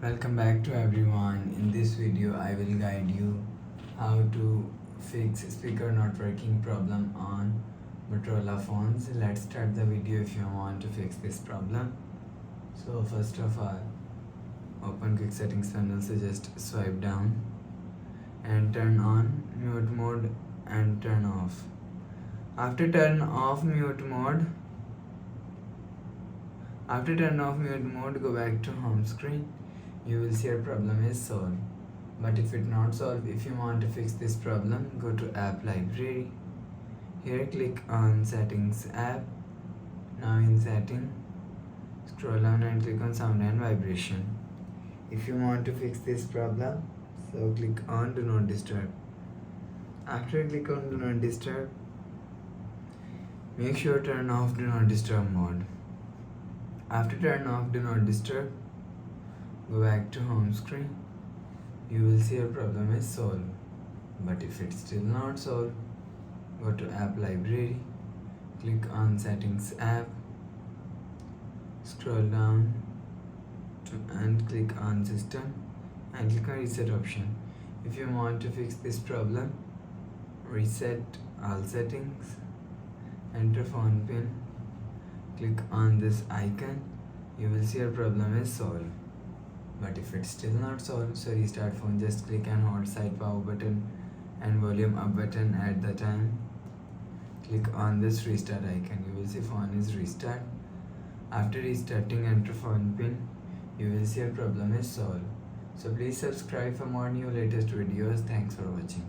Welcome back to everyone. In this video I will guide you how to fix speaker not working problem on Motorola phones. Let's start the video if you want to fix this problem. So first of all, open quick settings panel, so just swipe down and turn on mute mode and turn off. After turn off mute mode, go back to home screen. You will see your problem is solved. But if it not solved, if you want to fix this problem, go to app library. Here click on settings app. Now in setting, scroll down and click on sound and vibration. If you want to fix this problem, so click on do not disturb. After click on do not disturb, make sure turn off do not disturb mode. After turn off do not disturb, go back to home screen. You will see your problem is solved. But if it's still not solved, go to app library, click on settings app, scroll down and click on system and click on reset option. If you want to fix this problem, reset all settings, enter phone pin, click on this icon. You will see your problem is solved. But if it's still not solved, so restart phone, just click and hold side power button and volume up button at the time. Click on this restart icon. You will see phone is restart. After restarting, enter phone pin. You will see your problem is solved. So please subscribe for more new latest videos. Thanks for watching.